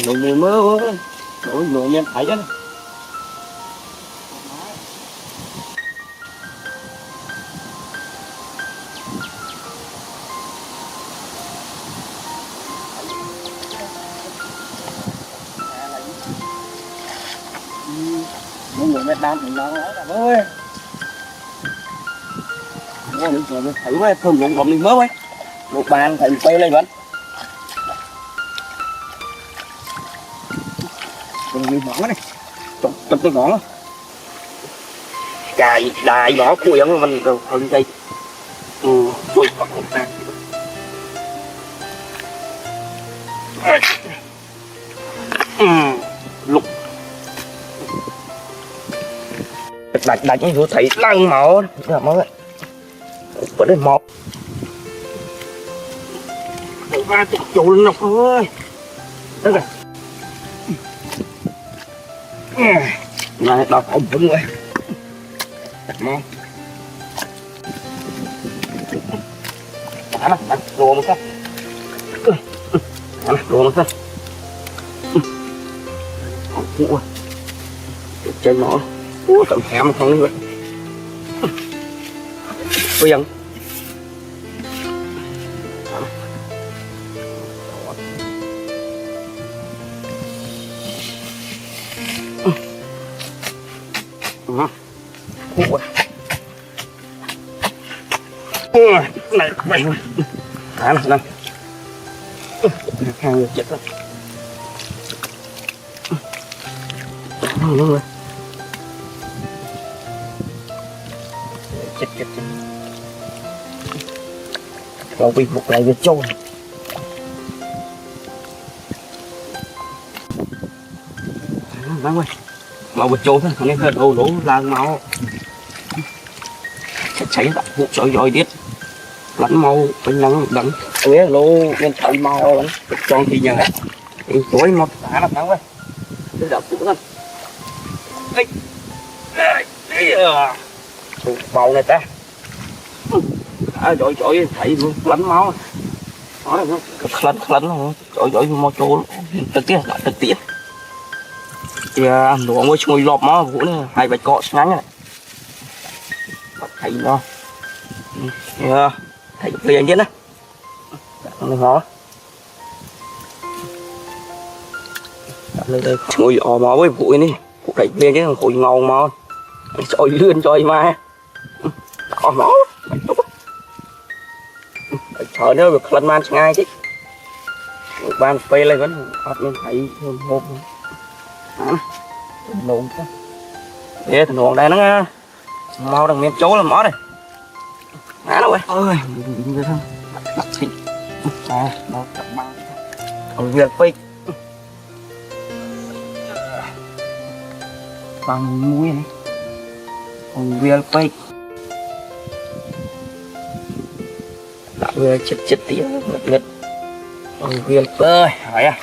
nụ mùi mơ quá. Nụ nụ em thấy chứ. Mọi người mệt đam thì nó nói là ơi. Mọi người thấy quá thơm lụng bọng đi mớ ấy. Một bàn thầy quay lên vẫn. Còn đi mỏng này. Trong cái ngõ. Cài đài bỏ quyện mình rồi hơn đây. Tôi bắt một bàn. Lục đặt những chỗ thấy lăng màu đó mới bữa đây một ba chục trụ lên ơi đó kìa này đọc ông vững rồi đặt món đặt đồ một cái đồ một cái trên nó tầm hẻm không nữa có dân này mày thả này hàng người chết rồi chết rồi bị một lại về trâu bác ơi màu bịch trâu thôi nghe hơi đồ lỗ lan màu cháy đặt vụ sỏi giỏi điết lẫn màu bên nắng đắng ế lô nên thấy màu lắm cho thì nhờ tối một thả là bác ơi cái đập cũng lắm bầu này ta chọi chọi thấy lánh máu nói lánh lánh chọi chọi mò trâu trực tiếp thì đồ mới chui lọp máu vũ này hai bạch cọ ngắn này thấy nó thấy liền chứ đó không khó chui ò máu với bụi này phụ đẩy liền chứ không ngon máu trời lươn trời mà còn máu chờ nữa được lần man ngay chứ ban phê lên vẫn hoạt nên thấy thơm hộp nộn chứ thế thằng nộn đây nó nghe mau đằng miếng chấu là mỏ đây ngã đâu ơi người thân đặt thịt nó đặt băng còn việc phê bằng muối này còn việc phê vừa chết tiếng ngật viên ơi hỏi à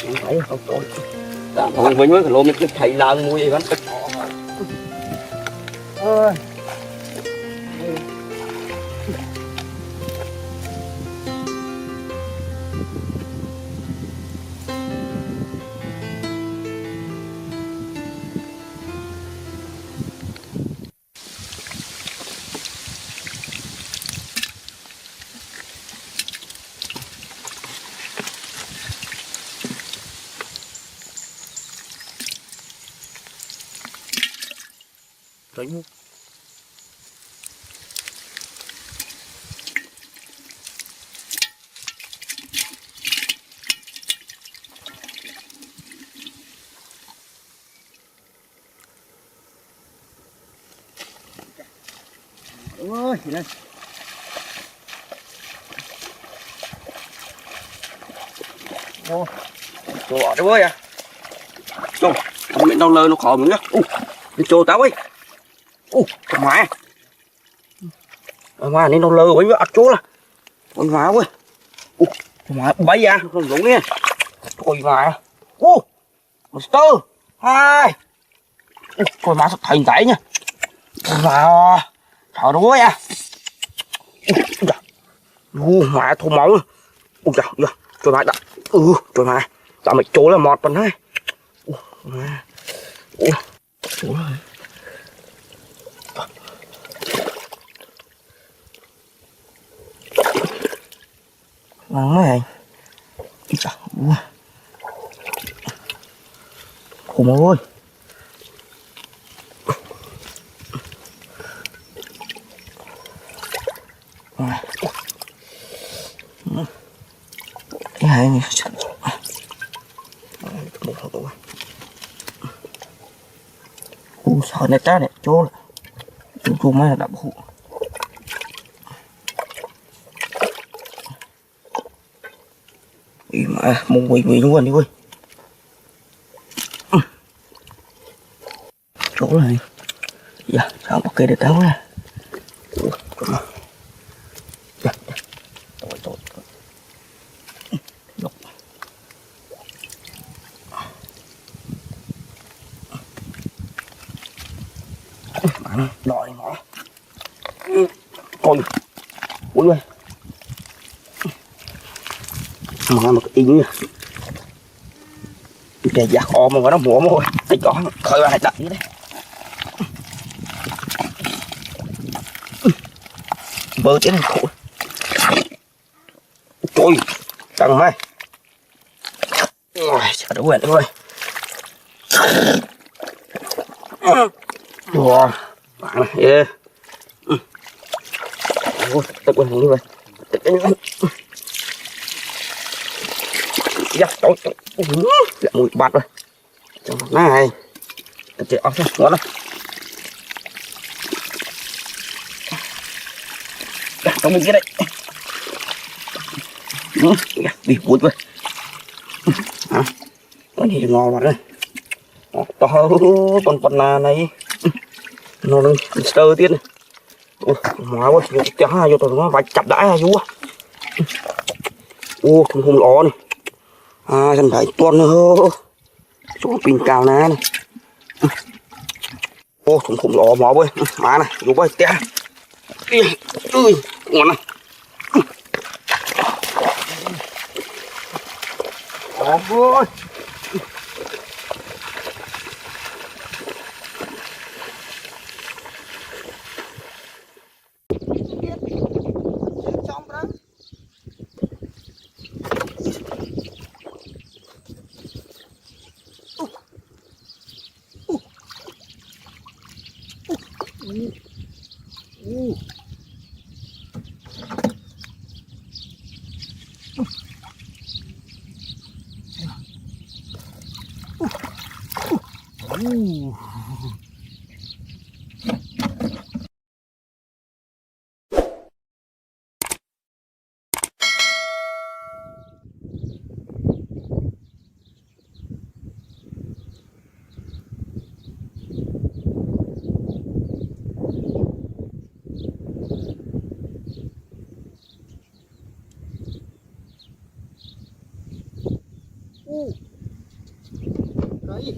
thấy không tôi không với mấy cái lô cái thầy lang mua gì vẫn ơi Đấy mu. Ôi, lên. Ô. Chỗ ở đâu ơi à? Chỗ, mình đâu lơ nó khó mình nhá. Chỗ tao ơi. Má má nên nó lơ với ắt chú là con má ơi má bay ra không giống nè thôi má monster hai con má sắp thành tẩy nha má thở đuối à Mẹ thô máu. Ui trời, trời mẹ đã. Trời mẹ. Tao mày trốn là mọt phần đấy. Trời ơi. Nắng này. Trời ơi. Khủng ơi. Cái này nhỉ. Sợ này ta này chỗ này. Chú mấy là đập hụ. Ý mà mông quỷ luôn đi ơi. Chỗ này. Dạ, sao ok được đâu nè. Lòi nó. Coi. Ui ơi. Mà một cái in nha. Cái giặc ôm mà nó mua mua. Cái con khơi ra đặt như đấy. Bơ tiếng này khổ. Trời. Căng mai. Ôi, chả đủ quẹt thôi. Wow. Bạn này, yeah. Ôi, tập quần như vậy. Tập cái này. Dạ, trời, lại mùi bạt rồi. Trong này. Tập chạy ốc xem, ngon lắm. Trong mình kia đây. Bị bụi rồi. Cái này ngon lắm đây. To con này. Nó đang sơ tiết này. Ôi, má ơi, cho hai vô tao nó vạch chặt đãi hai chú. Ô, thùng hùng ló này. À, chân phải tuần nữa. Chỗ pin cao ná này. Ô, thùng hùng ló máu ơi. Má này, chú ơi, té. Ui, ngon này. Ôi. Đấy.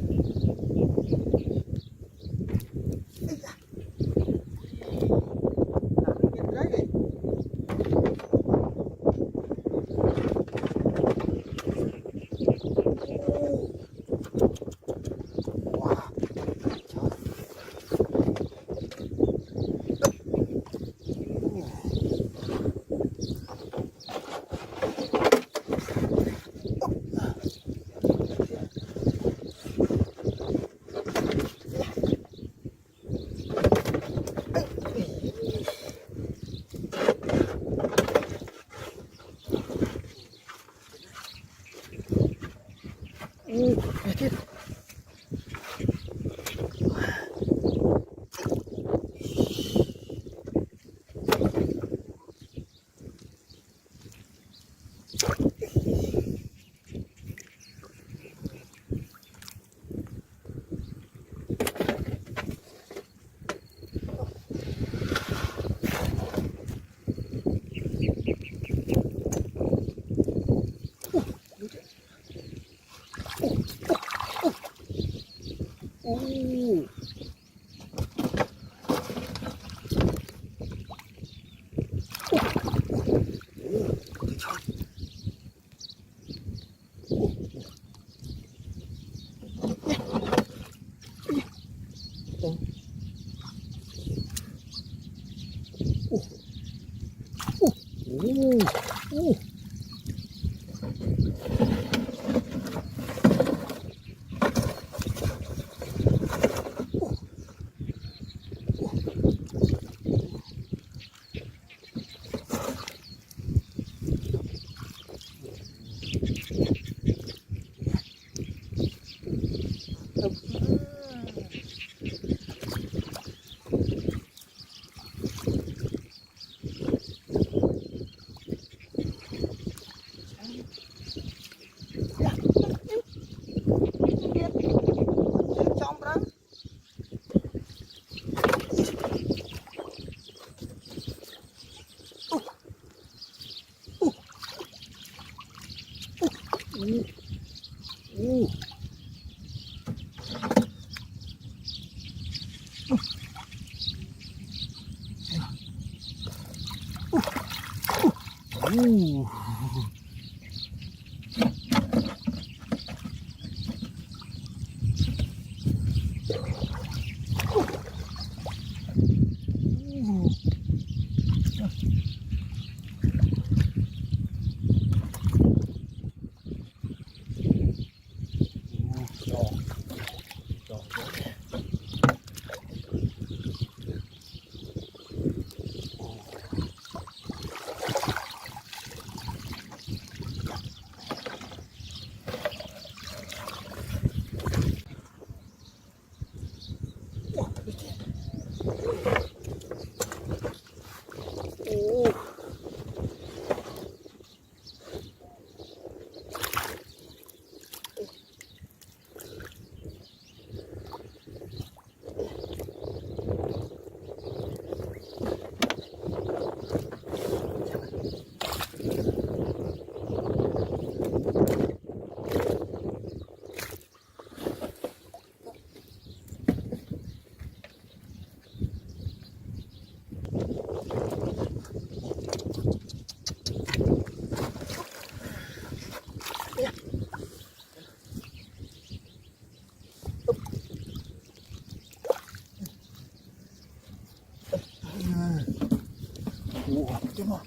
Chứ mà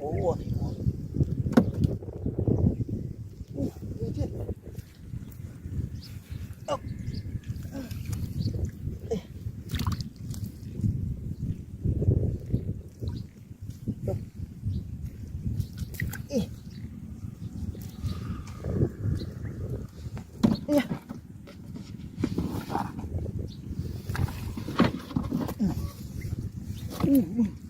ủa thì ngon. Ghê chưa? Ốc. Ê. Ốc. Ê. Ê. Ừ.